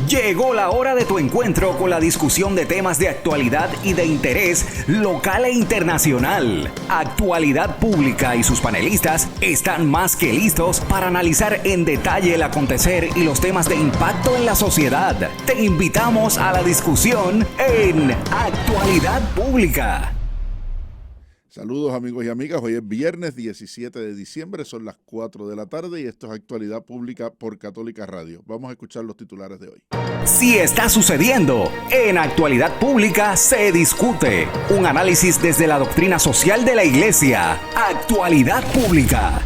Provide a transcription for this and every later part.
Llegó la hora de tu encuentro con la discusión de temas de actualidad y de interés local e internacional. Actualidad Pública y sus panelistas están más que listos para analizar en detalle el acontecer y los temas de impacto en la sociedad. Te invitamos a la discusión en Actualidad Pública. Saludos amigos y amigas, hoy es viernes 17 de diciembre, son las 4 de la tarde y esto es Actualidad Pública por Católica Radio. Vamos a escuchar los titulares de hoy. Si está sucediendo, en Actualidad Pública se discute. Un análisis desde la doctrina social de la Iglesia. Actualidad Pública.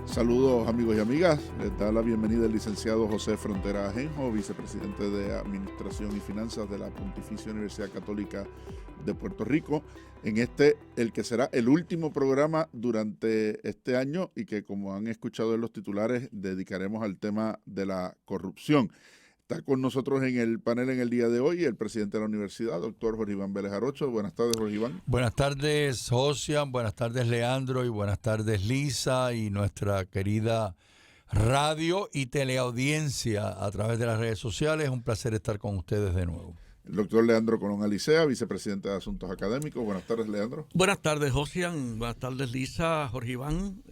Saludos amigos y amigas, les da la bienvenida el licenciado José Frontera Ajenjo, vicepresidente de Administración y Finanzas de la Pontificia Universidad Católica de Puerto Rico, en el que será el último programa durante este año y que, como han escuchado en los titulares, dedicaremos al tema de la corrupción. Está con nosotros en el panel en el día de hoy el presidente de la universidad, doctor Jorge Iván Vélez Jarocho. Buenas tardes, Jorge Iván. Buenas tardes, Josian. Buenas tardes, Leandro. Y buenas tardes, Lisa. Y nuestra querida radio y teleaudiencia a través de las redes sociales. Es un placer estar con ustedes de nuevo. El doctor Leandro Colón Alicea, vicepresidente de Asuntos Académicos. Buenas tardes, Leandro. Buenas tardes, Josian. Buenas tardes, Lisa, Jorge Iván.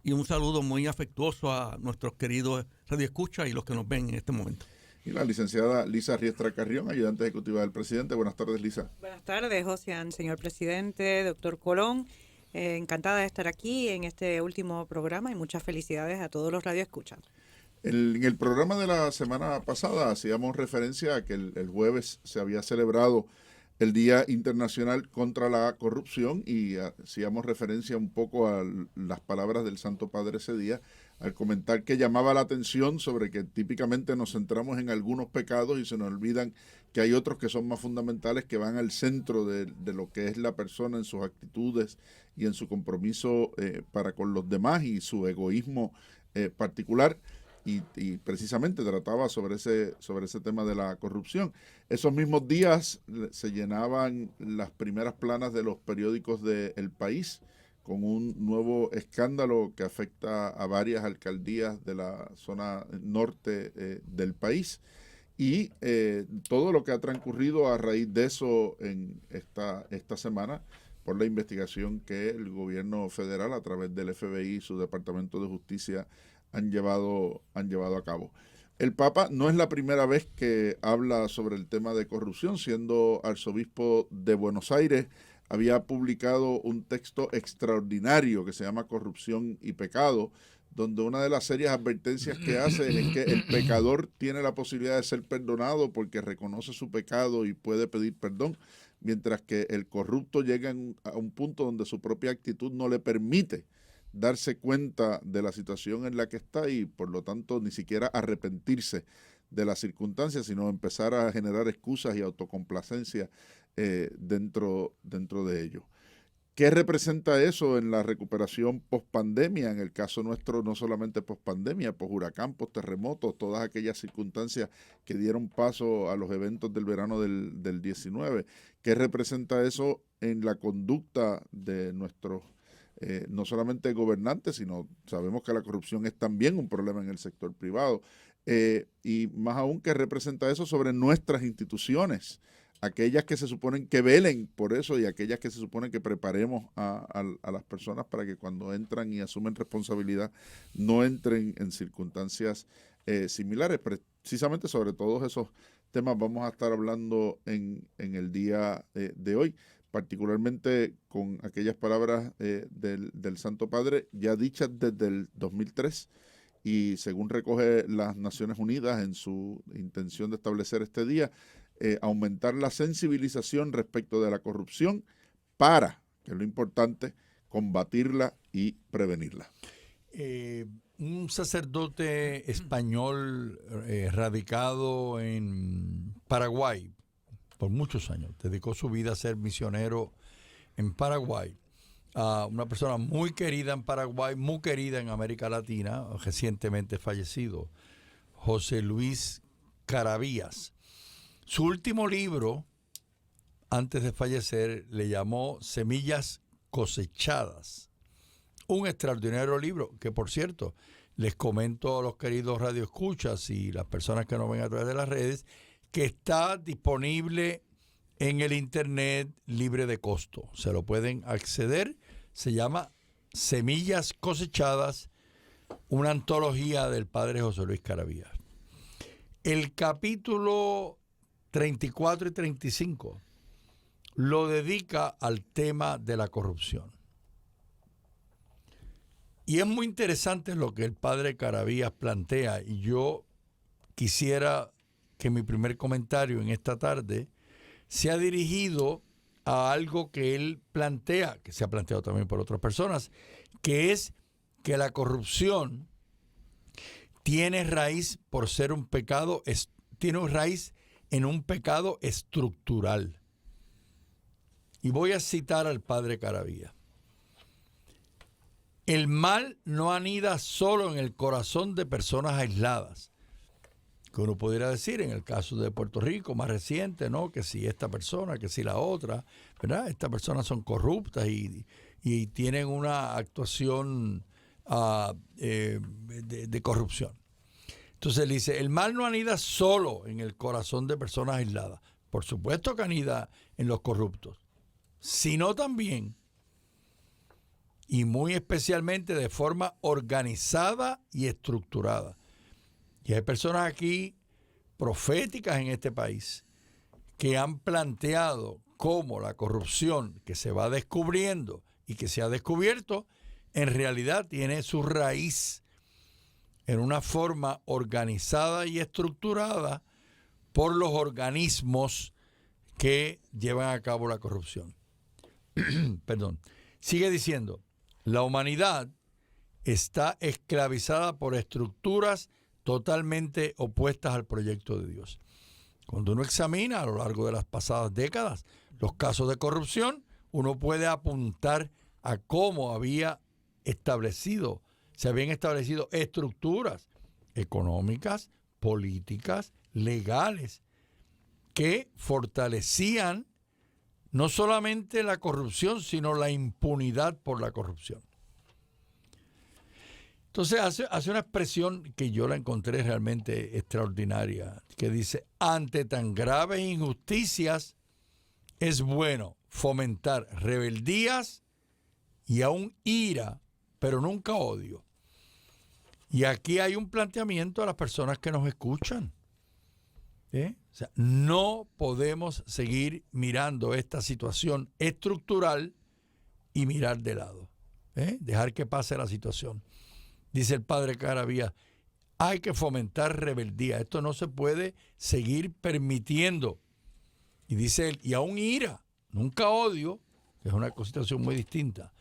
Y un saludo muy afectuoso a nuestros queridos radioescuchas y los que nos ven en este momento. Y la licenciada Lisa Riestra Carrión, ayudante ejecutiva del presidente. Buenas tardes, Lisa. Buenas tardes, Josian, señor presidente, doctor Colón. Encantada de estar aquí en este último programa y muchas felicidades a todos los radioescuchas. En el programa de la semana pasada hacíamos referencia a que el jueves se había celebrado el Día Internacional contra la Corrupción y hacíamos referencia un poco a las palabras del Santo Padre ese día, al comentar que llamaba la atención sobre que típicamente nos centramos en algunos pecados y se nos olvidan que hay otros que son más fundamentales, que van al centro de lo que es la persona en sus actitudes y en su compromiso para con los demás y su egoísmo particular. Y precisamente trataba sobre ese tema de la corrupción. Esos mismos días se llenaban las primeras planas de los periódicos del país con un nuevo escándalo que afecta a varias alcaldías de la zona norte del país. Y todo lo que ha transcurrido a raíz de eso en esta semana por la investigación que el gobierno federal a través del FBI y su Departamento de Justicia han llevado a cabo. El Papa no es la primera vez que habla sobre el tema de corrupción, siendo arzobispo de Buenos Aires, había publicado un texto extraordinario que se llama Corrupción y Pecado, donde una de las serias advertencias que hace es que el pecador tiene la posibilidad de ser perdonado porque reconoce su pecado y puede pedir perdón, mientras que el corrupto llega a un punto donde su propia actitud no le permite darse cuenta de la situación en la que está y por lo tanto ni siquiera arrepentirse de las circunstancias, sino empezar a generar excusas y autocomplacencia dentro de ello. ¿Qué representa eso en la recuperación post-pandemia? En el caso nuestro, no solamente post-pandemia, post-huracán, post-terremotos, todas aquellas circunstancias que dieron paso a los eventos del verano del 19. ¿Qué representa eso en la conducta de nuestros no solamente gobernantes, sino sabemos que la corrupción es también un problema en el sector privado, y más aún que representa eso sobre nuestras instituciones, aquellas que se suponen que velen por eso y aquellas que se suponen que preparemos a las personas para que cuando entran y asumen responsabilidad no entren en circunstancias similares. Precisamente sobre todos esos temas vamos a estar hablando en el día de hoy, particularmente con aquellas palabras del Santo Padre ya dichas desde el 2003 y según recoge las Naciones Unidas en su intención de establecer este día, aumentar la sensibilización respecto de la corrupción para, que es lo importante, combatirla y prevenirla. Un sacerdote español radicado en Paraguay por muchos años, dedicó su vida a ser misionero en Paraguay. Una persona muy querida en Paraguay, muy querida en América Latina, recientemente fallecido, José Luis Caravías. Su último libro, antes de fallecer, le llamó Semillas Cosechadas. Un extraordinario libro que, por cierto, les comento a los queridos radioescuchas y las personas que nos ven a través de las redes, que está disponible en el internet libre de costo. Se lo pueden acceder. Se llama Semillas Cosechadas, una antología del padre José Luis Caravías. El capítulo 34 y 35 lo dedica al tema de la corrupción. Y es muy interesante lo que el padre Caravías plantea, y yo quisiera que mi primer comentario en esta tarde sea dirigido a algo que él plantea, que se ha planteado también por otras personas, que es que la corrupción tiene raíz por ser un pecado, tiene raíz en un pecado estructural. Y voy a citar al padre Caravías. El mal no anida solo en el corazón de personas aisladas, que uno pudiera decir en el caso de Puerto Rico más reciente, ¿no? Que si esta persona, que si la otra, ¿verdad? Estas personas son corruptas y tienen una actuación de corrupción. Entonces él dice, el mal no anida solo en el corazón de personas aisladas. Por supuesto que anida en los corruptos, sino también y muy especialmente de forma organizada y estructurada. Y hay personas aquí proféticas en este país que han planteado cómo la corrupción que se va descubriendo y que se ha descubierto en realidad tiene su raíz en una forma organizada y estructurada por los organismos que llevan a cabo la corrupción. Perdón. Sigue diciendo, la humanidad está esclavizada por estructuras totalmente opuestas al proyecto de Dios. Cuando uno examina a lo largo de las pasadas décadas los casos de corrupción, uno puede apuntar a cómo se habían establecido estructuras económicas, políticas, legales, que fortalecían no solamente la corrupción, sino la impunidad por la corrupción. Entonces hace una expresión que yo la encontré realmente extraordinaria, que dice, ante tan graves injusticias es bueno fomentar rebeldías y aún ira, pero nunca odio. Y aquí hay un planteamiento a las personas que nos escuchan. O sea, no podemos seguir mirando esta situación estructural y mirar de lado. Dejar que pase la situación. Dice el padre Caravías, hay que fomentar rebeldía. Esto no se puede seguir permitiendo. Y dice él, y aún ira, nunca odio, que es una situación muy distinta.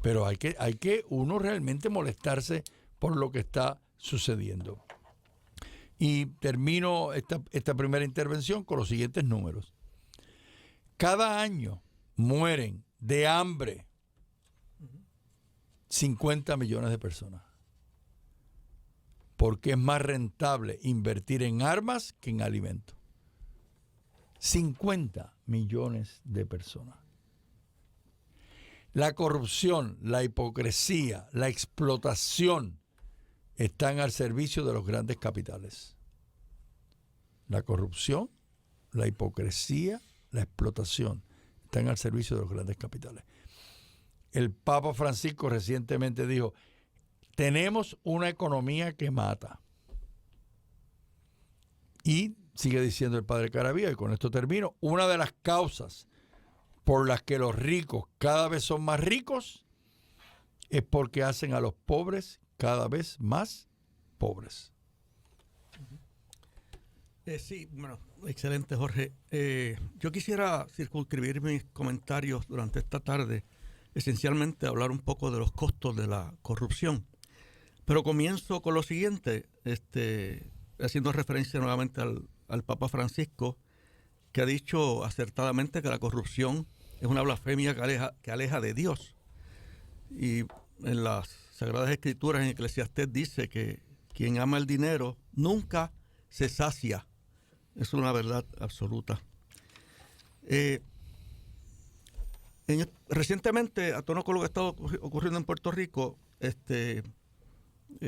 Pero hay que uno realmente molestarse por lo que está sucediendo. Y termino esta primera intervención con los siguientes números. Cada año mueren de hambre 50 millones de personas. Porque es más rentable invertir en armas que en alimentos. 50 millones de personas. La corrupción, la hipocresía, la explotación están al servicio de los grandes capitales. La corrupción, la hipocresía, la explotación están al servicio de los grandes capitales. El Papa Francisco recientemente dijo, tenemos una economía que mata. Y sigue diciendo el padre Caravías, y con esto termino, una de las causas por las que los ricos cada vez son más ricos es porque hacen a los pobres cada vez más pobres. Sí, bueno, excelente, Jorge. Yo quisiera circunscribir mis comentarios durante esta tarde, esencialmente a hablar un poco de los costos de la corrupción. Pero comienzo con lo siguiente, haciendo referencia nuevamente al Papa Francisco, que ha dicho acertadamente que la corrupción es una blasfemia que aleja de Dios. Y en las Sagradas Escrituras, en Eclesiastés, dice que quien ama el dinero nunca se sacia. Es una verdad absoluta. Recientemente, a tono con lo que ha estado ocurriendo en Puerto Rico, he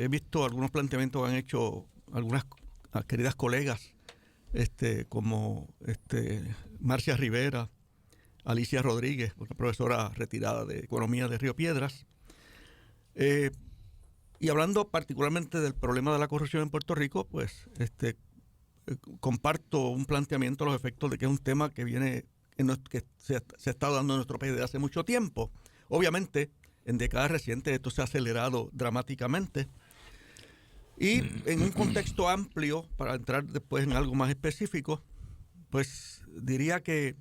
visto algunos planteamientos que han hecho algunas queridas colegas, como Marcia Rivera, Alicia Rodríguez, una profesora retirada de Economía de Río Piedras, y hablando particularmente del problema de la corrupción en Puerto Rico, pues comparto un planteamiento a los efectos de que es un tema que que se está dando en nuestro país desde hace mucho tiempo. Obviamente, en décadas recientes esto se ha acelerado dramáticamente. Y en un contexto amplio, para entrar después en algo más específico, pues diría que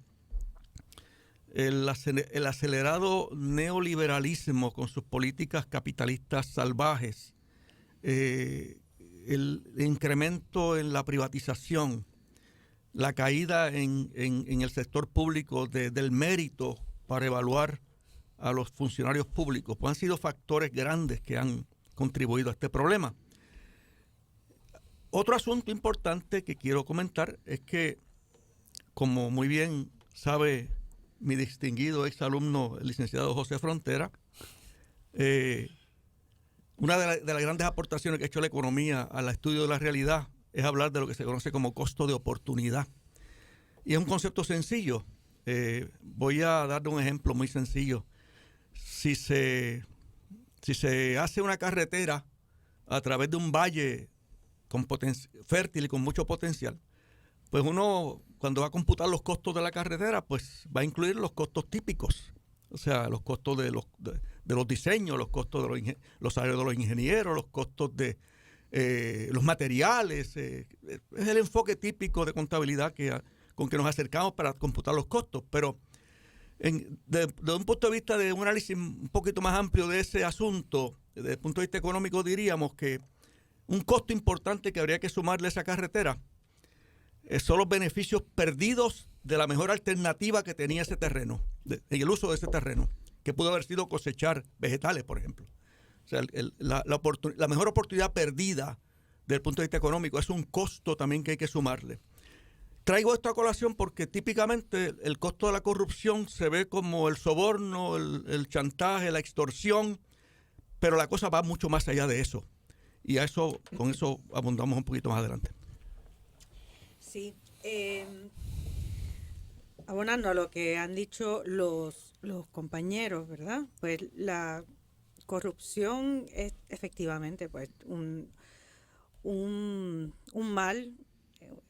el acelerado neoliberalismo con sus políticas capitalistas salvajes, el incremento en la privatización, la caída en el sector público del mérito para evaluar a los funcionarios públicos, pues han sido factores grandes que han contribuido a este problema. Otro asunto importante que quiero comentar es que, como muy bien sabe mi distinguido exalumno, el licenciado José Frontera, una de las grandes aportaciones que ha hecho la economía al estudio de la realidad es hablar de lo que se conoce como costo de oportunidad. Y es un concepto sencillo. Voy a darle un ejemplo muy sencillo. Si se hace una carretera a través de un valle fértil y con mucho potencial, pues uno, cuando va a computar los costos de la carretera, pues va a incluir los costos típicos, o sea, los costos de los diseños, los costos de los salarios de los ingenieros, los costos de los materiales. Es el enfoque típico de contabilidad con que nos acercamos para computar los costos. Pero de un punto de vista de un análisis un poquito más amplio de ese asunto, desde el punto de vista económico, diríamos que un costo importante que habría que sumarle a esa carretera son los beneficios perdidos de la mejor alternativa que tenía ese terreno, en el uso de ese terreno, que pudo haber sido cosechar vegetales, por ejemplo. O sea, la mejor oportunidad perdida desde el punto de vista económico es un costo también que hay que sumarle. Traigo esto a colación porque típicamente el costo de la corrupción se ve como el soborno, el chantaje, la extorsión, pero la cosa va mucho más allá de eso. Y con eso abundamos un poquito más adelante. Sí. Abonando a lo que han dicho los compañeros, ¿verdad? Pues la corrupción es efectivamente pues un mal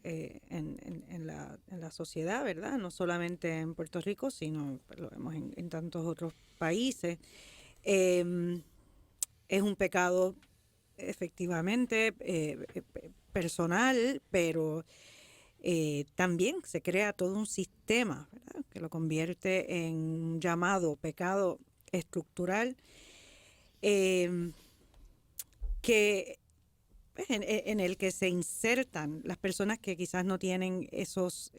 en la sociedad, ¿verdad? No solamente en Puerto Rico, sino lo vemos en tantos otros países. Es un pecado efectivamente personal, pero también se crea todo un sistema, ¿verdad?, que lo convierte en un llamado pecado estructural, que en el que se insertan las personas que quizás no tienen esos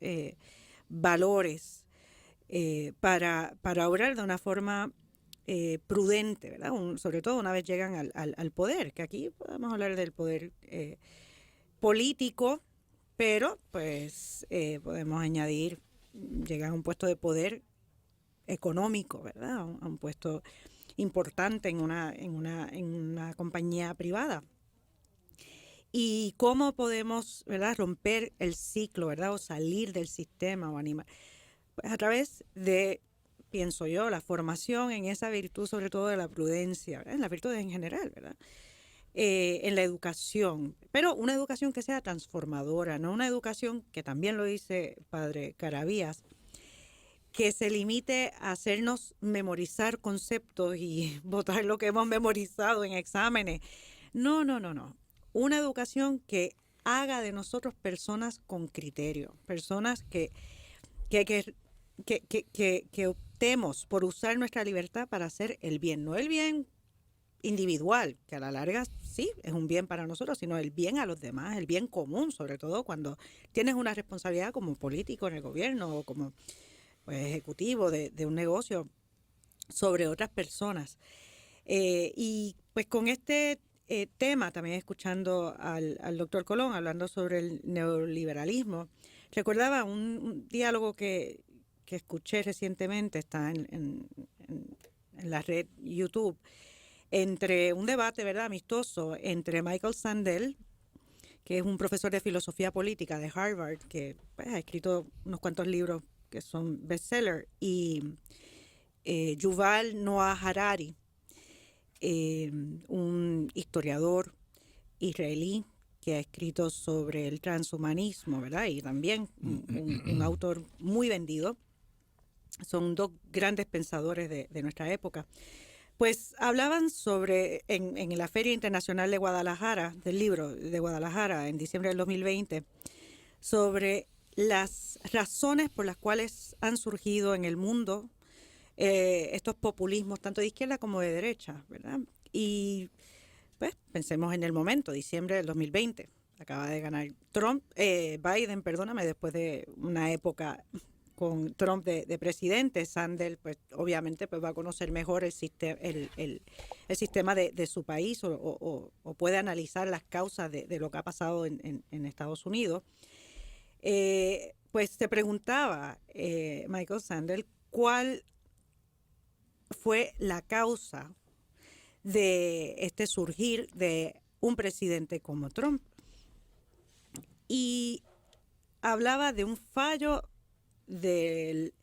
valores para obrar de una forma prudente, ¿verdad? Sobre todo una vez llegan al poder, que aquí podemos hablar del poder político, pero pues podemos añadir, llegan a un puesto de poder económico, ¿verdad? A un puesto importante en una compañía privada. Y cómo podemos, ¿verdad?, romper el ciclo, ¿verdad?, o salir del sistema o animar, pues a través de, pienso yo, la formación en esa virtud, sobre todo de la prudencia, ¿verdad?, en las virtudes en general, ¿verdad?, en la educación, pero una educación que sea transformadora, no una educación que también lo dice Padre Caravías, que se limite a hacernos memorizar conceptos y botar lo que hemos memorizado en exámenes. No. Una educación que haga de nosotros personas con criterio, personas que optemos por usar nuestra libertad para hacer el bien, no el bien individual, que a la larga sí es un bien para nosotros, sino el bien a los demás, el bien común, sobre todo cuando tienes una responsabilidad como político en el gobierno o como pues, ejecutivo de un negocio sobre otras personas. Y pues con este tema, también escuchando al doctor Colón hablando sobre el neoliberalismo, recordaba un diálogo que escuché recientemente, está en la red YouTube, entre un debate, ¿verdad?, amistoso entre Michael Sandel, que es un profesor de filosofía política de Harvard, que pues, ha escrito unos cuantos libros que son bestseller, y Yuval Noah Harari, un historiador israelí que ha escrito sobre el transhumanismo, ¿verdad? Y también un autor muy vendido. Son dos grandes pensadores de nuestra época. Pues hablaban sobre, en la Feria Internacional de Guadalajara, del libro de Guadalajara, en diciembre del 2020, sobre las razones por las cuales han surgido en el mundo estos populismos, tanto de izquierda como de derecha, ¿verdad? Y pues pensemos en el momento, diciembre del 2020, acaba de ganar Biden, perdóname, después de una época con Trump de presidente. Sandel, pues obviamente pues va a conocer mejor el sistema de su país o puede analizar las causas de lo que ha pasado en Estados Unidos. Pues se preguntaba Michael Sandel cuál fue la causa de este surgir de un presidente como Trump. Y hablaba de un fallo del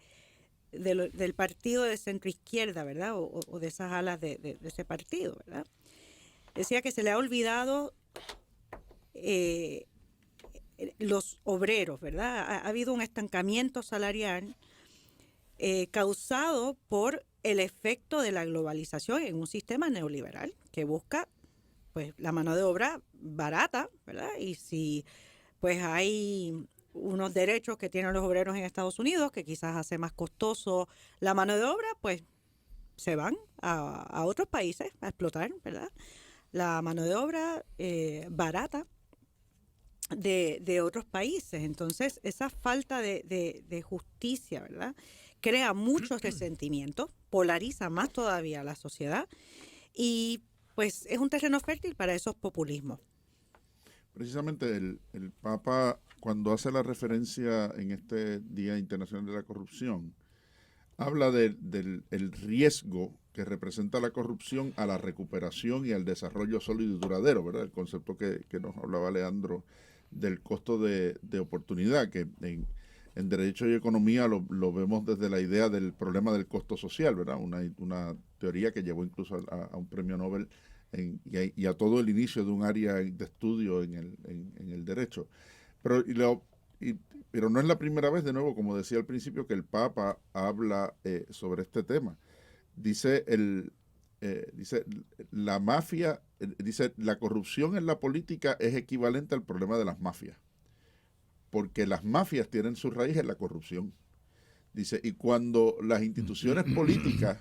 partido de centroizquierda, ¿verdad? O de esas alas de ese partido, ¿verdad? Decía que se le ha olvidado los obreros, ¿verdad? Ha habido un estancamiento salarial causado por el efecto de la globalización en un sistema neoliberal que busca pues la mano de obra barata, ¿verdad? Y si pues hay unos derechos que tienen los obreros en Estados Unidos que quizás hace más costoso la mano de obra, pues se van a otros países a explotar, ¿verdad? La mano de obra barata de otros países. Entonces, esa falta de justicia, ¿verdad?, crea muchos resentimientos, polariza más todavía a la sociedad y pues es un terreno fértil para esos populismos. Precisamente el Papa, cuando hace la referencia en este Día Internacional de la Corrupción, habla del riesgo que representa la corrupción a la recuperación y al desarrollo sólido y duradero, ¿verdad? El concepto que nos hablaba Leandro del costo de oportunidad, que en Derecho y Economía lo vemos desde la idea del problema del costo social, ¿verdad? Una teoría que llevó incluso a un premio Nobel y a todo el inicio de un área de estudio en el derecho. Pero no es la primera vez, de nuevo, como decía al principio, que el Papa habla sobre este tema. Dice la mafia, dice la corrupción en la política es equivalente al problema de las mafias, porque las mafias tienen su raíz en la corrupción. Dice, y cuando las instituciones políticas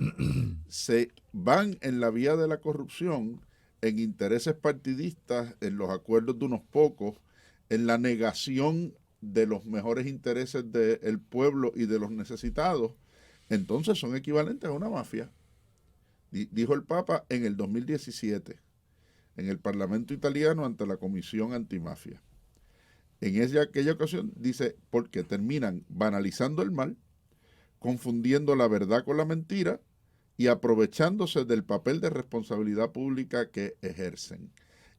se van en la vía de la corrupción, en intereses partidistas, en los acuerdos de unos pocos, en la negación de los mejores intereses del pueblo y de los necesitados, entonces son equivalentes a una mafia. Dijo el Papa en el 2017, en el Parlamento italiano ante la Comisión Antimafia. En aquella ocasión dice, porque terminan banalizando el mal, confundiendo la verdad con la mentira y aprovechándose del papel de responsabilidad pública que ejercen.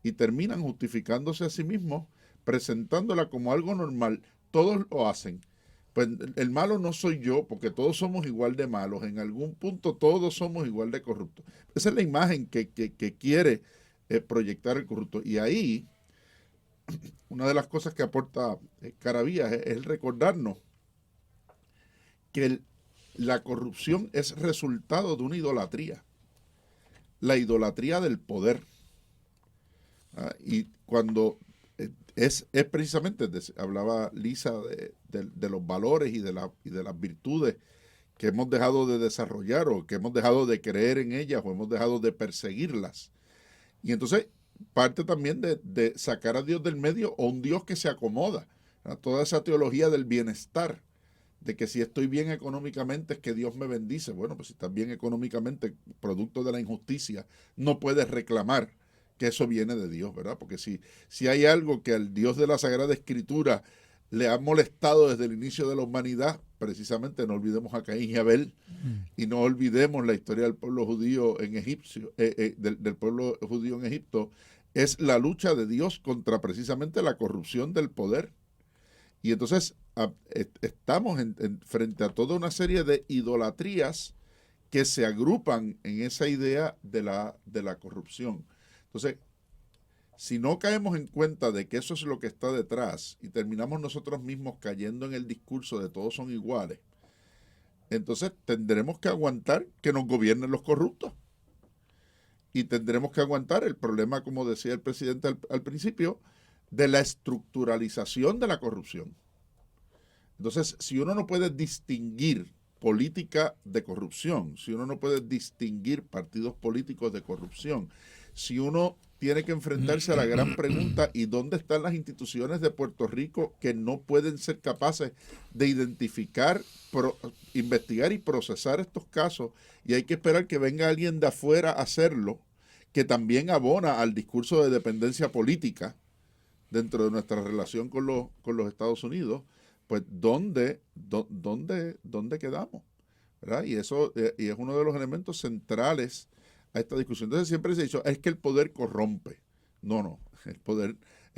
Y terminan justificándose a sí mismos, presentándola como algo normal. Todos lo hacen. Pues el malo no soy yo, porque todos somos igual de malos. En algún punto todos somos igual de corruptos. Esa es la imagen que quiere proyectar el corrupto. Y ahí, una de las cosas que aporta Caravías es el recordarnos que la corrupción es resultado de una idolatría. La idolatría del poder. Y cuando es precisamente, hablaba Lisa de los valores y de las virtudes que hemos dejado de desarrollar o que hemos dejado de creer en ellas o hemos dejado de perseguirlas. Y entonces parte también de sacar a Dios del medio o un Dios que se acomoda a toda esa teología del bienestar, de que si estoy bien económicamente es que Dios me bendice. Bueno, pues si estás bien económicamente, producto de la injusticia, no puedes reclamar que eso viene de Dios, ¿verdad? Porque si hay algo que al Dios de la Sagrada Escritura le ha molestado desde el inicio de la humanidad, precisamente no olvidemos a Caín y Abel, y no olvidemos la historia del pueblo judío en del pueblo judío en Egipto, es la lucha de Dios contra precisamente la corrupción del poder. Y entonces estamos frente a toda una serie de idolatrías que se agrupan en esa idea de la corrupción. Entonces, si no caemos en cuenta de que eso es lo que está detrás y terminamos nosotros mismos cayendo en el discurso de todos son iguales, entonces tendremos que aguantar que nos gobiernen los corruptos. Y tendremos que aguantar el problema, como decía el presidente al principio, de la estructuralización de la corrupción. Entonces, si uno no puede distinguir política de corrupción, si uno no puede distinguir partidos políticos de corrupción, si uno tiene que enfrentarse a la gran pregunta, ¿y dónde están las instituciones de Puerto Rico que no pueden ser capaces de identificar, investigar y procesar estos casos? Y hay que esperar que venga alguien de afuera a hacerlo, que también abona al discurso de dependencia política dentro de nuestra relación con los Estados Unidos. Pues ¿dónde quedamos? ¿Verdad? Y eso y es uno de los elementos centrales a esta discusión. Entonces siempre se ha dicho, es que el poder corrompe. No, el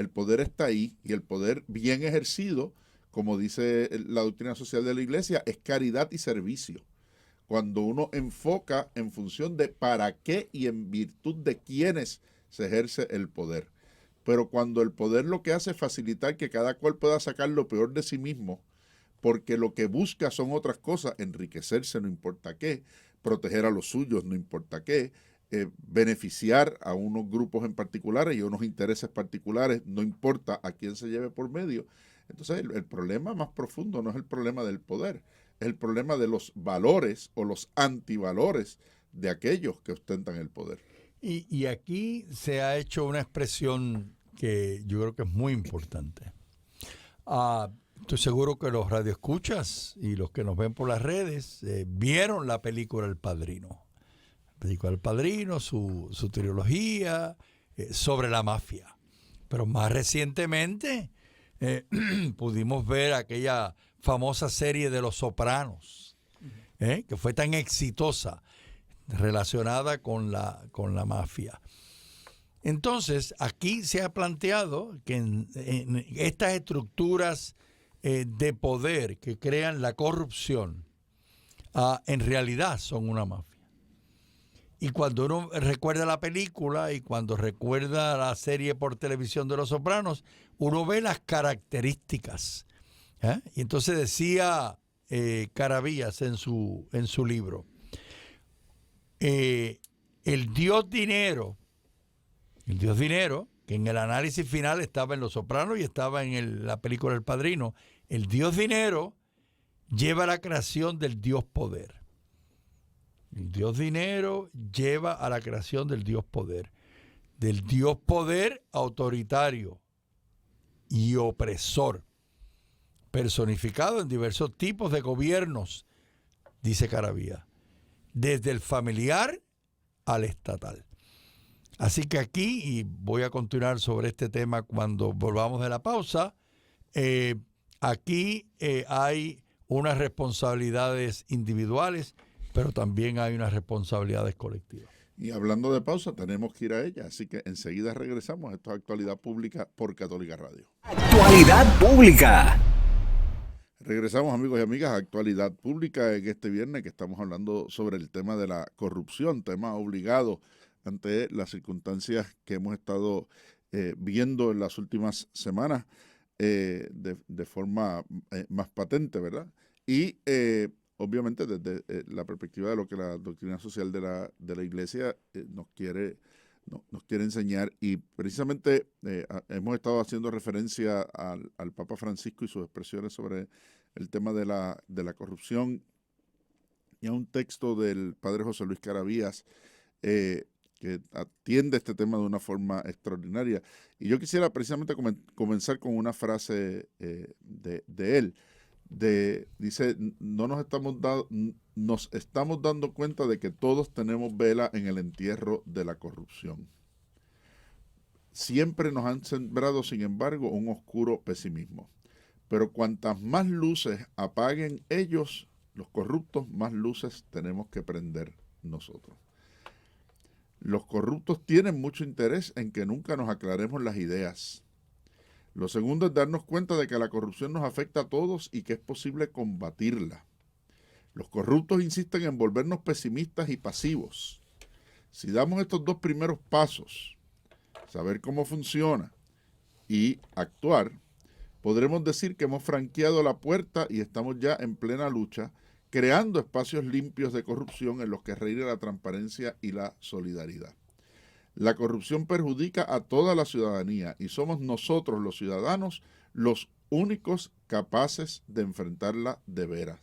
poder está ahí, y el poder bien ejercido, como dice la doctrina social de la Iglesia, es caridad y servicio. Cuando uno enfoca en función de para qué y en virtud de quiénes se ejerce el poder. Pero cuando el poder lo que hace es facilitar que cada cual pueda sacar lo peor de sí mismo, porque lo que busca son otras cosas, enriquecerse no importa qué, proteger a los suyos no importa qué, beneficiar a unos grupos en particulares y a unos intereses particulares, no importa a quién se lleve por medio. Entonces el problema más profundo no es el problema del poder, es el problema de los valores o los antivalores de aquellos que ostentan el poder. Y aquí se ha hecho una expresión que yo creo que es muy importante. Estoy seguro que los radioescuchas y los que nos ven por las redes vieron la película El Padrino. La película El Padrino, su trilogía sobre la mafia. Pero más recientemente pudimos ver aquella famosa serie de Los Sopranos, que fue tan exitosa, relacionada con la mafia. Entonces, aquí se ha planteado que en estas estructuras de poder que crean la corrupción, en realidad son una mafia. Y cuando uno recuerda la película y cuando recuerda la serie por televisión de Los Sopranos, uno ve las características. Y entonces decía Caravías en su libro, el Dios dinero, que en el análisis final estaba en Los Sopranos y estaba en la película El Padrino, el Dios dinero lleva a la creación del Dios poder. El Dios dinero lleva a la creación del Dios poder autoritario y opresor, personificado en diversos tipos de gobiernos, dice Caravías, desde el familiar al estatal. Así que aquí, y voy a continuar sobre este tema cuando volvamos de la pausa, aquí hay unas responsabilidades individuales, pero también hay unas responsabilidades colectivas. Y hablando de pausa, tenemos que ir a ella, así que enseguida regresamos. Esto es Actualidad Pública por Católica Radio. Actualidad Pública. Regresamos, amigos y amigas, a Actualidad Pública en este viernes, que estamos hablando sobre el tema de la corrupción, tema obligado ante las circunstancias que hemos estado viendo en las últimas semanas de forma más patente, ¿verdad? Y obviamente desde la perspectiva de lo que la doctrina social de la Iglesia nos quiere nos quiere enseñar. Y precisamente hemos estado haciendo referencia al Papa Francisco y sus expresiones sobre el tema de la corrupción, y a un texto del padre José Luis Caravías, que atiende este tema de una forma extraordinaria. Y yo quisiera precisamente comenzar con una frase de él. Dice, nos estamos dando cuenta de que todos tenemos vela en el entierro de la corrupción. Siempre nos han sembrado, sin embargo, un oscuro pesimismo. Pero cuantas más luces apaguen ellos, los corruptos, más luces tenemos que prender nosotros. Los corruptos tienen mucho interés en que nunca nos aclaremos las ideas. Lo segundo es darnos cuenta de que la corrupción nos afecta a todos y que es posible combatirla. Los corruptos insisten en volvernos pesimistas y pasivos. Si damos estos dos primeros pasos, saber cómo funciona y actuar, podremos decir que hemos franqueado la puerta y estamos ya en plena lucha, creando espacios limpios de corrupción en los que reine la transparencia y la solidaridad. La corrupción perjudica a toda la ciudadanía y somos nosotros, los ciudadanos, los únicos capaces de enfrentarla de veras.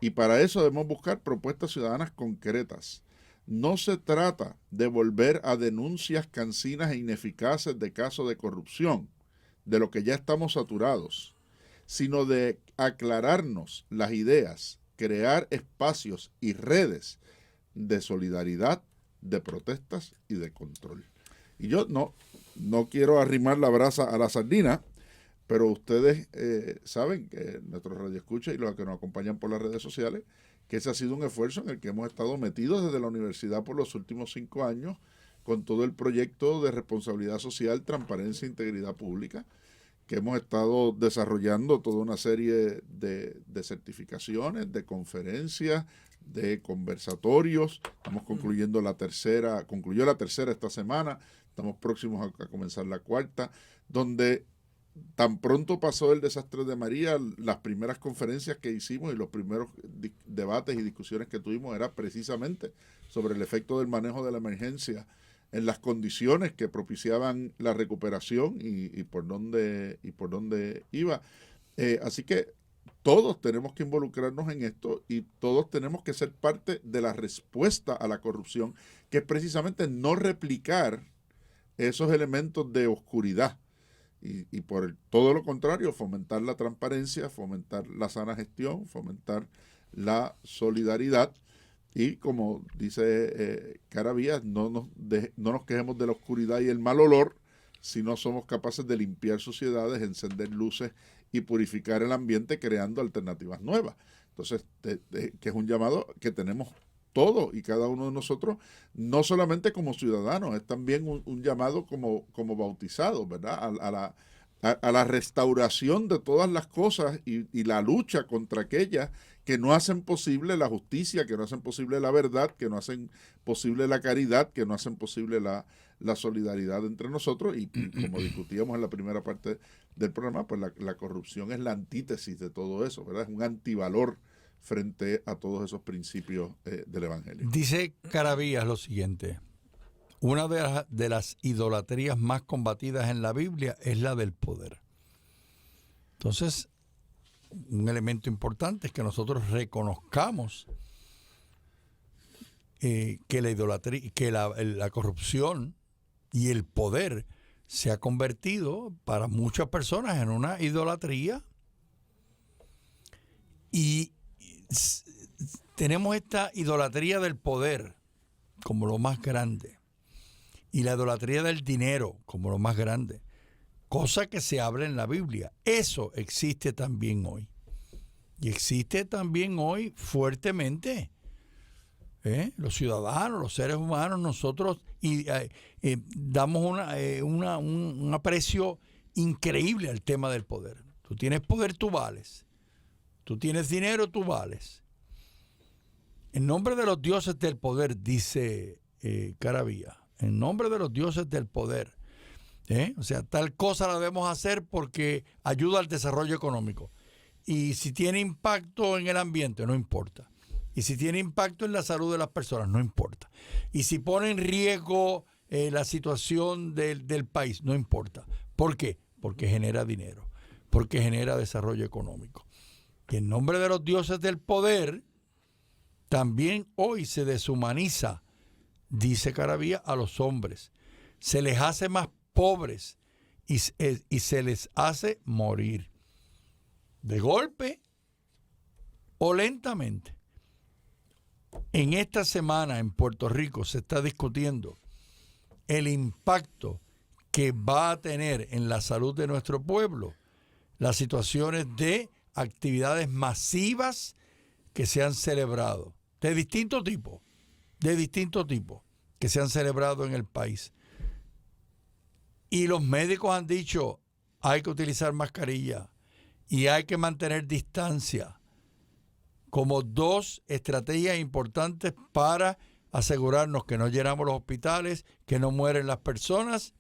Y para eso debemos buscar propuestas ciudadanas concretas. No se trata de volver a denuncias cansinas e ineficaces de casos de corrupción, de lo que ya estamos saturados, sino de aclararnos las ideas, crear espacios y redes de solidaridad, de protestas y de control. Y yo no quiero arrimar la brasa a la sardina, pero ustedes saben, que nuestros radioescuchas y los que nos acompañan por las redes sociales, que ese ha sido un esfuerzo en el que hemos estado metidos desde la universidad por los últimos 5 años, con todo el proyecto de responsabilidad social, transparencia e integridad pública, que hemos estado desarrollando toda una serie de certificaciones, de conferencias, de conversatorios. Estamos concluyó la tercera esta semana, estamos próximos a comenzar la cuarta, donde tan pronto pasó el desastre de María, las primeras conferencias que hicimos y los primeros debates y discusiones que tuvimos era precisamente sobre el efecto del manejo de la emergencia en las condiciones que propiciaban la recuperación y por dónde iba. Así que todos tenemos que involucrarnos en esto y todos tenemos que ser parte de la respuesta a la corrupción, que es precisamente no replicar esos elementos de oscuridad y por todo lo contrario, fomentar la transparencia, fomentar la sana gestión, fomentar la solidaridad. Y como dice Caravías, no nos quejemos de la oscuridad y el mal olor, sino somos capaces de limpiar sociedades, encender luces y purificar el ambiente creando alternativas nuevas. Entonces, que es un llamado que tenemos todos y cada uno de nosotros, no solamente como ciudadanos, es también un llamado como bautizados, ¿verdad? A la restauración de todas las cosas y la lucha contra aquellas que no hacen posible la justicia, que no hacen posible la verdad, que no hacen posible la caridad, que no hacen posible la solidaridad entre nosotros. Y como discutíamos en la primera parte del programa, pues la corrupción es la antítesis de todo eso, ¿verdad? Es un antivalor frente a todos esos principios del Evangelio. Dice Caravías lo siguiente: una de las idolatrías más combatidas en la Biblia es la del poder. Entonces, un elemento importante es que nosotros reconozcamos que la idolatría, que la corrupción y el poder se ha convertido para muchas personas en una idolatría, y tenemos esta idolatría del poder como lo más grande y la idolatría del dinero como lo más grande, cosa que se habla en la Biblia. Eso existe también hoy, y existe también hoy fuertemente. Los ciudadanos, los seres humanos, nosotros damos un aprecio increíble al tema del poder. Tú tienes poder, tú vales. Tú tienes dinero, tú vales. En nombre de los dioses del poder, dice Caravías, en nombre de los dioses del poder. O sea, tal cosa la debemos hacer porque ayuda al desarrollo económico. Y si tiene impacto en el ambiente, no importa. Y si tiene impacto en la salud de las personas, no importa. Y si pone en riesgo la situación del país, no importa. ¿Por qué? Porque genera dinero, porque genera desarrollo económico. Y en nombre de los dioses del poder, también hoy se deshumaniza, dice Caravía, a los hombres. Se les hace más pobres y se les hace morir. De golpe o lentamente. En esta semana en Puerto Rico se está discutiendo el impacto que va a tener en la salud de nuestro pueblo las situaciones de actividades masivas que se han celebrado, de distinto tipo, que se han celebrado en el país. Y los médicos han dicho, hay que utilizar mascarilla y hay que mantener distancia como dos estrategias importantes para asegurarnos que no llenamos los hospitales, que no mueren las personas.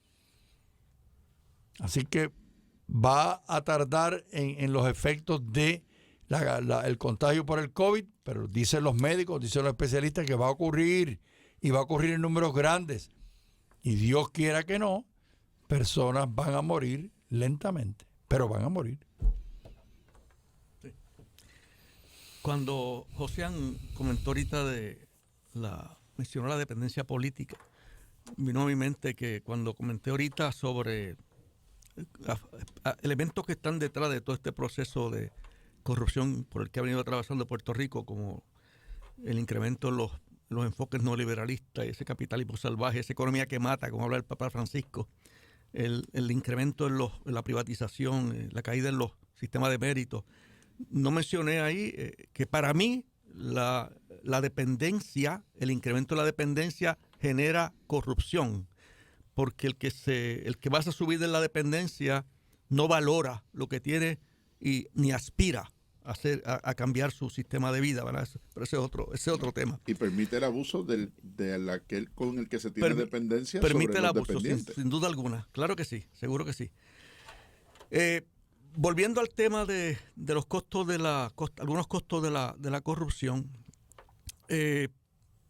Así que va a tardar en los efectos de el contagio por el COVID, pero dicen los médicos, dicen los especialistas que va a ocurrir y va a ocurrir en números grandes. Y Dios quiera que no, personas van a morir lentamente, pero van a morir. Cuando Josian comentó ahorita mencionó la dependencia política, vino a mi mente que cuando comenté ahorita sobre elementos que están detrás de todo este proceso de corrupción por el que ha venido atravesando Puerto Rico, como el incremento en los enfoques neoliberalistas, ese capitalismo salvaje, esa economía que mata, como habla el Papa Francisco, el incremento en la privatización, la caída en los sistemas de mérito. No mencioné ahí que para mí la dependencia, el incremento de la dependencia genera corrupción, porque el que va a subir de la dependencia no valora lo que tiene y ni aspira a cambiar su sistema de vida, ¿verdad? Pero ese es otro tema. Y permite el abuso de aquel con el que se tiene dependencia. Permite sobre el los abuso, sin duda alguna. Claro que sí, seguro que sí. Volviendo al tema de los costos algunos costos de la corrupción,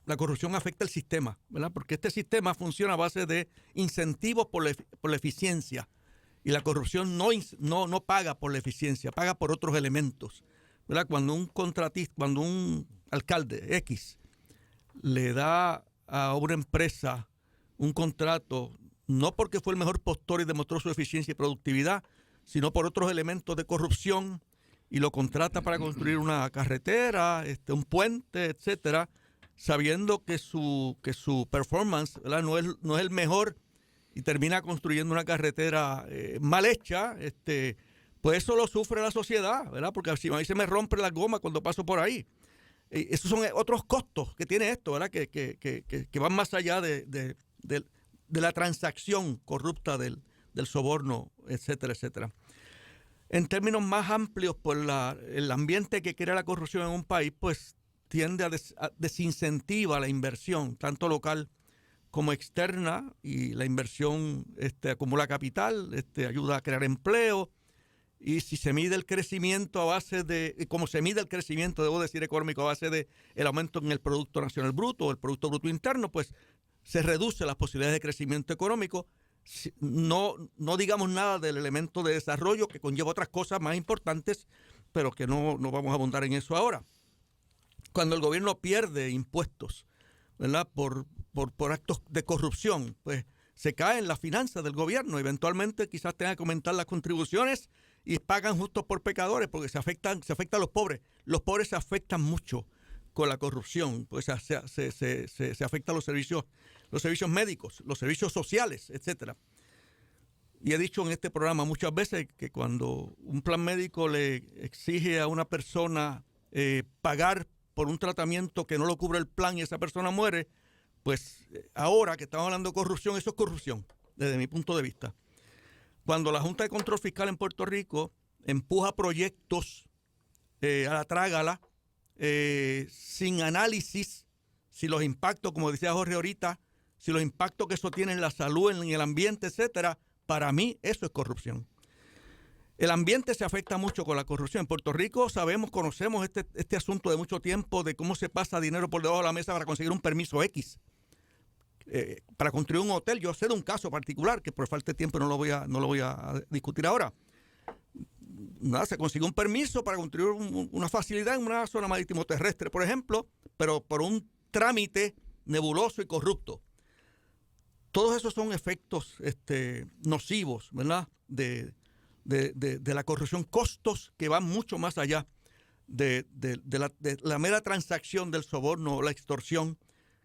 la corrupción afecta el sistema, ¿verdad? Porque este sistema funciona a base de incentivos por la eficiencia, y la corrupción no paga por la eficiencia, paga por otros elementos, ¿verdad? Cuando un alcalde X le da a una empresa un contrato, no porque fue el mejor postor y demostró su eficiencia y productividad, sino por otros elementos de corrupción, y lo contrata para construir una carretera, un puente, etcétera, sabiendo que su performance, ¿verdad?, no es el mejor, y termina construyendo una carretera mal hecha, pues eso lo sufre la sociedad, ¿verdad? Porque si a mí se me rompe la goma cuando paso por ahí. Esos son otros costos que tiene esto, ¿verdad? Que van más allá de la transacción corrupta del soborno, etcétera, etcétera. En términos más amplios, pues el ambiente que crea la corrupción en un país, pues tiende a desincentiva la inversión, tanto local como externa, y la inversión acumula capital, ayuda a crear empleo, y si se mide el crecimiento a base como se mide el crecimiento, debo decir, económico, a base de el aumento en el Producto Nacional Bruto, o el Producto Bruto Interno, pues se reduce las posibilidades de crecimiento económico. No digamos nada del elemento de desarrollo, que conlleva otras cosas más importantes, pero que no vamos a abundar en eso ahora. Cuando el gobierno pierde impuestos, ¿verdad?, por actos de corrupción, pues se caen las finanzas del gobierno. Eventualmente quizás tenga que aumentar las contribuciones y pagan justos por pecadores, porque se afecta a los pobres. Los pobres se afectan mucho con la corrupción, pues se afecta a los servicios médicos, los servicios sociales, etcétera. Y he dicho en este programa muchas veces que cuando un plan médico le exige a una persona pagar por un tratamiento que no lo cubre el plan y esa persona muere, pues ahora que estamos hablando de corrupción, eso es corrupción, desde mi punto de vista. Cuando la Junta de Control Fiscal en Puerto Rico empuja proyectos a la trágala, sin análisis, si los impactos, como decía Jorge ahorita, si los impactos que eso tiene en la salud, en el ambiente, etcétera, para mí eso es corrupción. El ambiente se afecta mucho con la corrupción. En Puerto Rico conocemos este asunto de mucho tiempo, de cómo se pasa dinero por debajo de la mesa para conseguir un permiso X. para construir un hotel. Yo sé de un caso particular que por falta de tiempo no lo voy a discutir ahora. Nada, se consiguió un permiso para construir una facilidad en una zona marítimo terrestre, por ejemplo, pero por un trámite nebuloso y corrupto. Todos esos son efectos nocivos, ¿verdad? De la corrupción, costos que van mucho más allá de la mera transacción del soborno o la extorsión,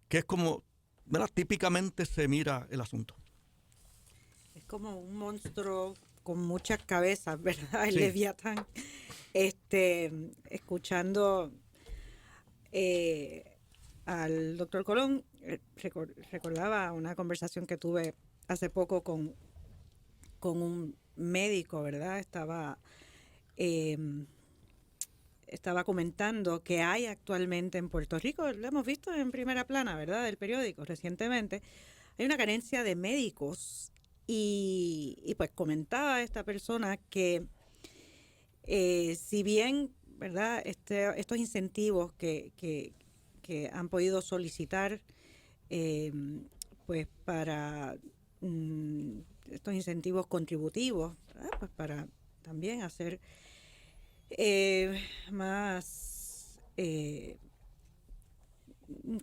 que es como, ¿verdad?, típicamente se mira el asunto. Es como un monstruo con muchas cabezas, ¿verdad? El Sí. Leviatán. Escuchando al doctor Colón, recordaba una conversación que tuve hace poco con un médico, ¿verdad? Estaba comentando que hay actualmente en Puerto Rico, lo hemos visto en primera plana, ¿verdad?, del periódico recientemente, hay una carencia de médicos y pues comentaba esta persona que si bien, ¿verdad?, estos incentivos que han podido solicitar pues para estos incentivos contributivos, ¿verdad?, pues para también hacer más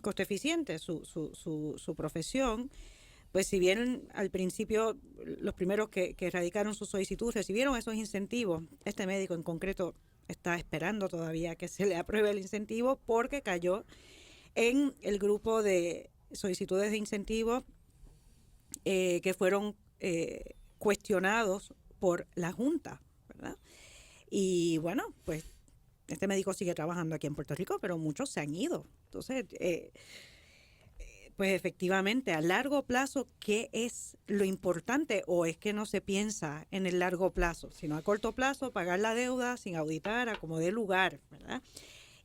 coste eficiente su profesión, pues si bien al principio los primeros que radicaron su solicitud recibieron esos incentivos, este médico en concreto está esperando todavía que se le apruebe el incentivo porque cayó en el grupo de solicitudes de incentivos que fueron cuestionados por la Junta, ¿verdad? Y bueno, pues este médico sigue trabajando aquí en Puerto Rico, pero muchos se han ido. Entonces, pues efectivamente, a largo plazo, ¿qué es lo importante? ¿O es que no se piensa en el largo plazo, sino a corto plazo, pagar la deuda sin auditar, a como dé lugar, ¿verdad?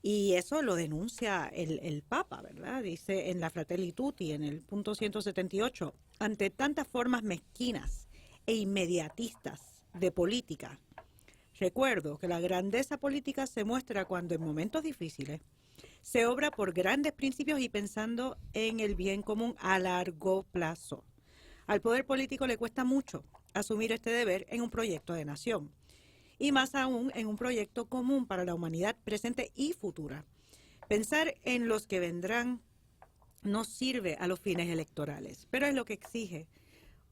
Y eso lo denuncia el Papa, ¿verdad? Dice en la Fratelli Tutti, en el punto 178, ante tantas formas mezquinas e inmediatistas de política, recuerdo que la grandeza política se muestra cuando en momentos difíciles se obra por grandes principios y pensando en el bien común a largo plazo. Al poder político le cuesta mucho asumir este deber en un proyecto de nación, y más aún en un proyecto común para la humanidad presente y futura. Pensar en los que vendrán no sirve a los fines electorales, pero es lo que exige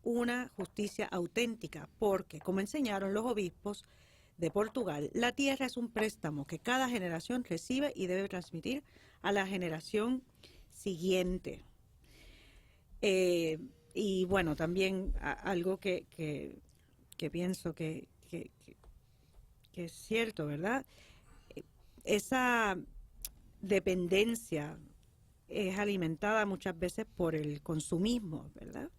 una justicia auténtica, porque, como enseñaron los obispos de Portugal, la tierra es un préstamo que cada generación recibe y debe transmitir a la generación siguiente. Y bueno, también algo que pienso que es cierto, ¿verdad? Esa dependencia es alimentada muchas veces por el consumismo, ¿verdad?,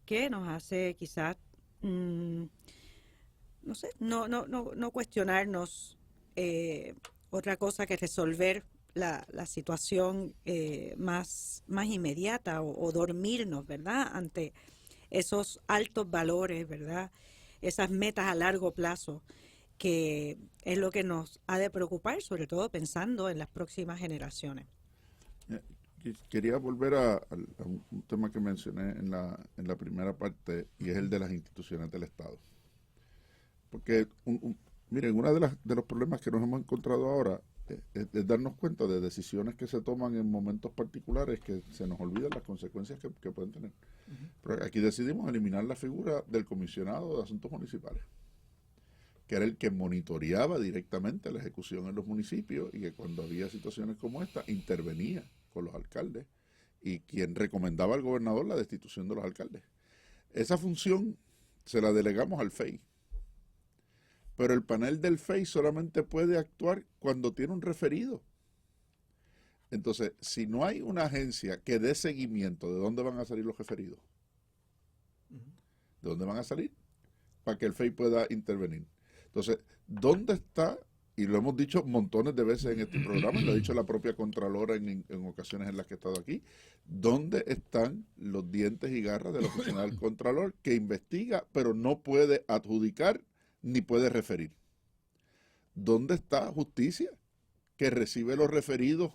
que nos hace quizás no sé, no cuestionarnos otra cosa que resolver la situación más inmediata o dormirnos, ¿verdad?, ante esos altos valores, ¿verdad?, esas metas a largo plazo, que es lo que nos ha de preocupar, sobre todo pensando en las próximas generaciones. Quería volver a un tema que mencioné en la primera parte, y es el de las instituciones del Estado. Porque, miren, uno de los problemas que nos hemos encontrado ahora es darnos cuenta de decisiones que se toman en momentos particulares que se nos olvidan las consecuencias que pueden tener. Uh-huh. Pero aquí decidimos eliminar la figura del comisionado de asuntos municipales, que era el que monitoreaba directamente la ejecución en los municipios y que cuando había situaciones como esta intervenía con los alcaldes y quien recomendaba al gobernador la destitución de los alcaldes. Esa función se la delegamos al FEI. Pero el panel del FEI solamente puede actuar cuando tiene un referido. Entonces, si no hay una agencia que dé seguimiento de dónde van a salir los referidos, ¿de dónde van a salir? Para que el FEI pueda intervenir. Entonces, ¿dónde está? Y lo hemos dicho montones de veces en este programa, lo ha dicho la propia Contralora en ocasiones en las que he estado aquí, ¿dónde están los dientes y garras de la oficina del Contralor que investiga, pero no puede adjudicar ni puede referir? ¿Dónde está justicia que recibe los referidos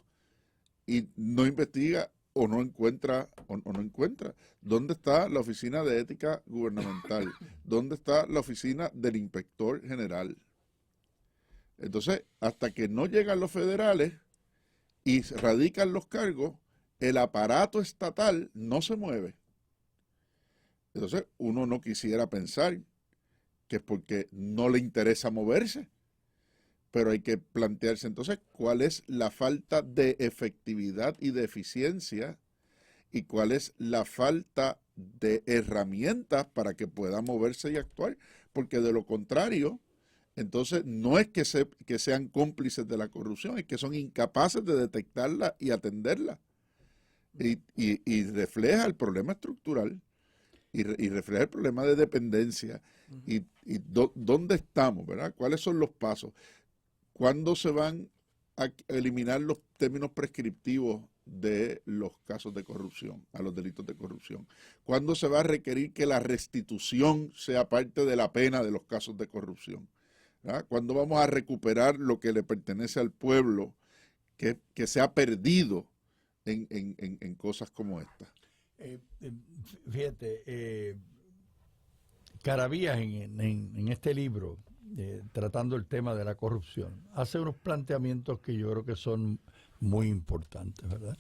y no investiga o no encuentra. ¿Dónde está la Oficina de Ética Gubernamental? ¿Dónde está la Oficina del Inspector General? Entonces, hasta que no llegan los federales y radican los cargos, el aparato estatal no se mueve. Entonces, uno no quisiera pensar que es porque no le interesa moverse, pero hay que plantearse entonces cuál es la falta de efectividad y de eficiencia y cuál es la falta de herramientas para que pueda moverse y actuar, porque de lo contrario, entonces no es que sean cómplices de la corrupción, es que son incapaces de detectarla y atenderla. Y refleja el problema estructural y refleja el problema de dependencia. ¿Dónde estamos, verdad? ¿Cuáles son los pasos? ¿Cuándo se van a eliminar los términos prescriptivos de los casos de corrupción, a los delitos de corrupción? ¿Cuándo se va a requerir que la restitución sea parte de la pena de los casos de corrupción? ¿Verdad? ¿Cuándo vamos a recuperar lo que le pertenece al pueblo que se ha perdido en cosas como esta? Fíjate, Caravías en este libro, tratando el tema de la corrupción, hace unos planteamientos que yo creo que son muy importantes, ¿verdad?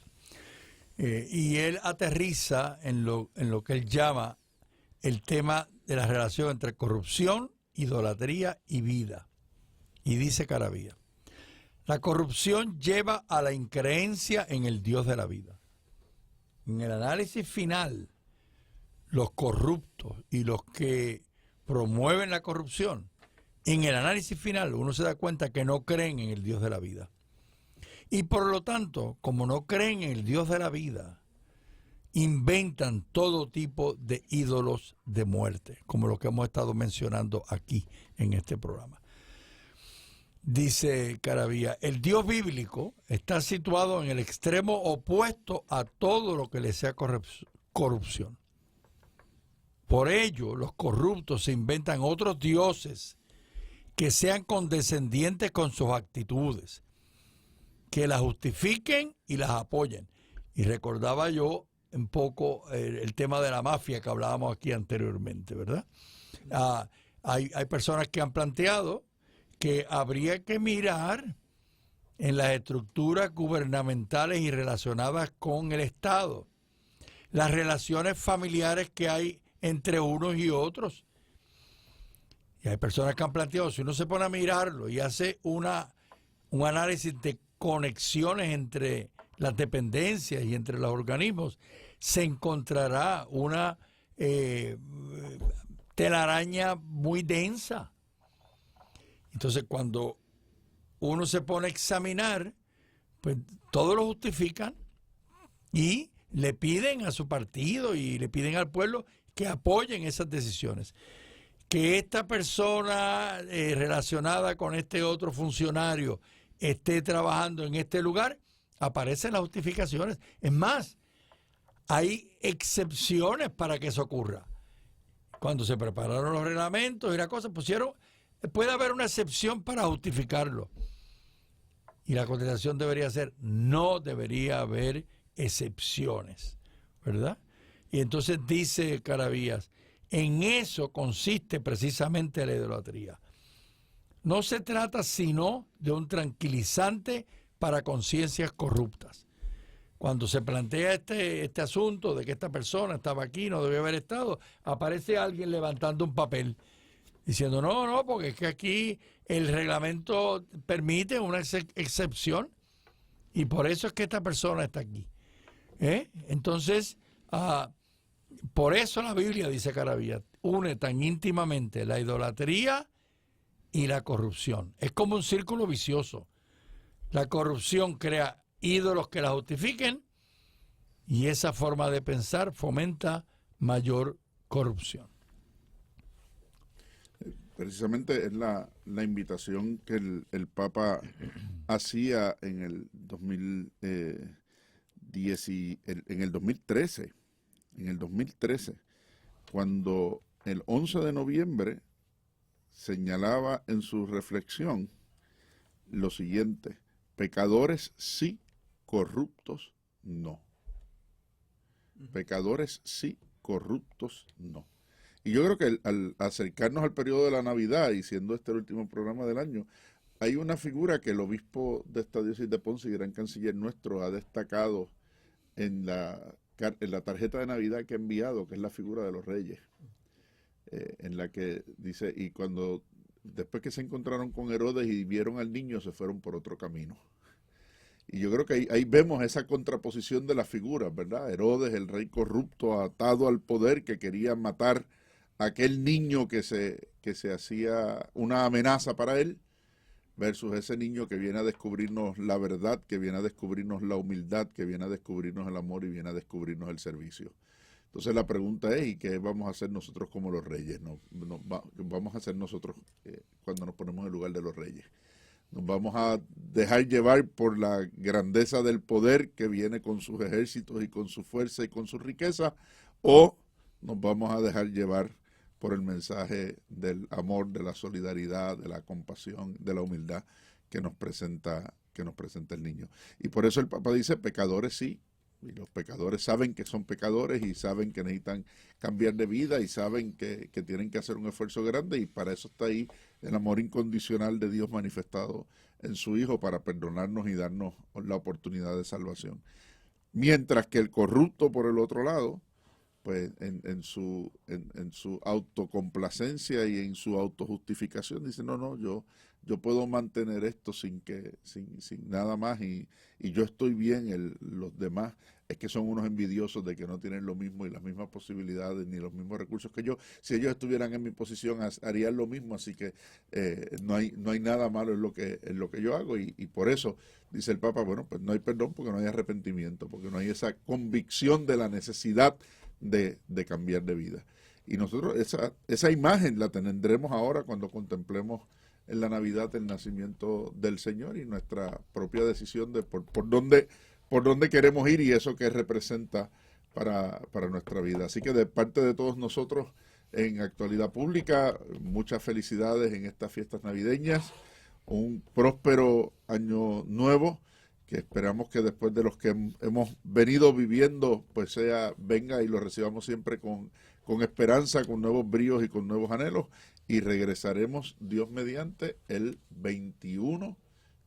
Y él aterriza en lo que él llama el tema de la relación entre corrupción, idolatría y vida. Y dice Caravías: la corrupción lleva a la increencia en el Dios de la vida. En el análisis final, los corruptos y los que promueven la corrupción, en el análisis final uno se da cuenta que no creen en el Dios de la vida. Y por lo tanto, como no creen en el Dios de la vida, inventan todo tipo de ídolos de muerte, como lo que hemos estado mencionando aquí en este programa. Dice Caravías: el Dios bíblico está situado en el extremo opuesto a todo lo que le sea corrupción. Por ello, los corruptos se inventan otros dioses que sean condescendientes con sus actitudes, que las justifiquen y las apoyen. Y recordaba yo un poco el tema de la mafia que hablábamos aquí anteriormente, ¿verdad? Hay personas que han planteado que habría que mirar en las estructuras gubernamentales y relacionadas con el Estado, las relaciones familiares que hay entre unos y otros. Y hay personas que han planteado, si uno se pone a mirarlo y hace un análisis de conexiones entre las dependencias y entre los organismos, se encontrará una telaraña muy densa. Entonces, cuando uno se pone a examinar, pues todo lo justifican y le piden a su partido y le piden al pueblo que apoyen esas decisiones. Que esta persona relacionada con este otro funcionario esté trabajando en este lugar, aparecen las justificaciones. Es más, hay excepciones para que eso ocurra. Cuando se prepararon los reglamentos y las cosas, puede haber una excepción para justificarlo. Y la contestación debería ser: no debería haber excepciones, ¿verdad? Y entonces dice Caravías: en eso consiste precisamente la idolatría. No se trata sino de un tranquilizante para conciencias corruptas. Cuando se plantea este asunto de que esta persona estaba aquí, no debe haber estado, aparece alguien levantando un papel diciendo no, porque es que aquí el reglamento permite una excepción y por eso es que esta persona está aquí. Entonces, por eso la Biblia, dice Caravías, une tan íntimamente la idolatría y la corrupción. Es como un círculo vicioso. La corrupción crea ídolos que la justifiquen y esa forma de pensar fomenta mayor corrupción. Precisamente es la invitación que el Papa hacía en el 2013. En el 2013, cuando el 11 de noviembre señalaba en su reflexión lo siguiente: pecadores sí, corruptos no. Pecadores sí, corruptos no. Y yo creo que al acercarnos al periodo de la Navidad, y siendo este el último programa del año, hay una figura que el obispo de esta diócesis de Ponce y gran canciller nuestro ha destacado en la tarjeta de Navidad que ha enviado, que es la figura de los reyes, en la que dice, y cuando después que se encontraron con Herodes y vieron al niño, se fueron por otro camino. Y yo creo que ahí vemos esa contraposición de las figuras, ¿verdad? Herodes, el rey corrupto, atado al poder, que quería matar a aquel niño que se hacía una amenaza para él, versus ese niño que viene a descubrirnos la verdad, que viene a descubrirnos la humildad, que viene a descubrirnos el amor y viene a descubrirnos el servicio. Entonces la pregunta es, ¿y qué vamos a hacer nosotros como los reyes? ¿Qué vamos a hacer nosotros cuando nos ponemos en el lugar de los reyes? ¿Nos vamos a dejar llevar por la grandeza del poder que viene con sus ejércitos y con su fuerza y con su riqueza? ¿O nos vamos a dejar llevar por el mensaje del amor, de la solidaridad, de la compasión, de la humildad que nos presenta el niño? Y por eso el Papa dice, pecadores sí, y los pecadores saben que son pecadores y saben que necesitan cambiar de vida y saben que tienen que hacer un esfuerzo grande, y para eso está ahí el amor incondicional de Dios manifestado en su Hijo para perdonarnos y darnos la oportunidad de salvación. Mientras que el corrupto, por el otro lado, pues en su autocomplacencia y en su autojustificación dice, no, yo puedo mantener esto sin nada más y yo estoy bien, los demás es que son unos envidiosos de que no tienen lo mismo y las mismas posibilidades ni los mismos recursos que yo. Si ellos estuvieran en mi posición harían lo mismo, así que no hay nada malo en lo que yo hago, y por eso dice el Papa, bueno, pues no hay perdón porque no hay arrepentimiento, porque no hay esa convicción de la necesidad de cambiar de vida. Y nosotros esa imagen la tendremos ahora cuando contemplemos en la Navidad el nacimiento del Señor y nuestra propia decisión de por dónde queremos ir y eso que representa para nuestra vida. Así que de parte de todos nosotros en Actualidad Pública, muchas felicidades en estas fiestas navideñas, un próspero año nuevo, que esperamos que después de los que hemos venido viviendo, pues venga y lo recibamos siempre con esperanza, con nuevos bríos y con nuevos anhelos, y regresaremos, Dios mediante, el 21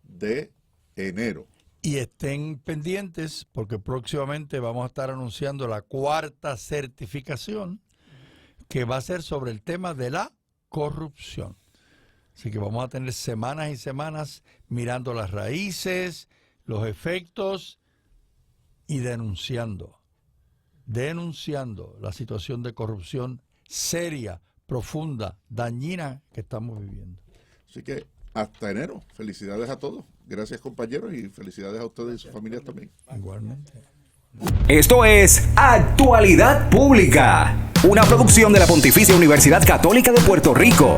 de enero. Y estén pendientes porque próximamente vamos a estar anunciando la 4ª certificación, que va a ser sobre el tema de la corrupción. Así que vamos a tener semanas y semanas mirando las raíces, los efectos y denunciando la situación de corrupción seria, profunda, dañina que estamos viviendo. Así que hasta enero. Felicidades a todos. Gracias, compañeros, y felicidades a ustedes y sus familias también. Igualmente. Esto es Actualidad Pública, una producción de la Pontificia Universidad Católica de Puerto Rico.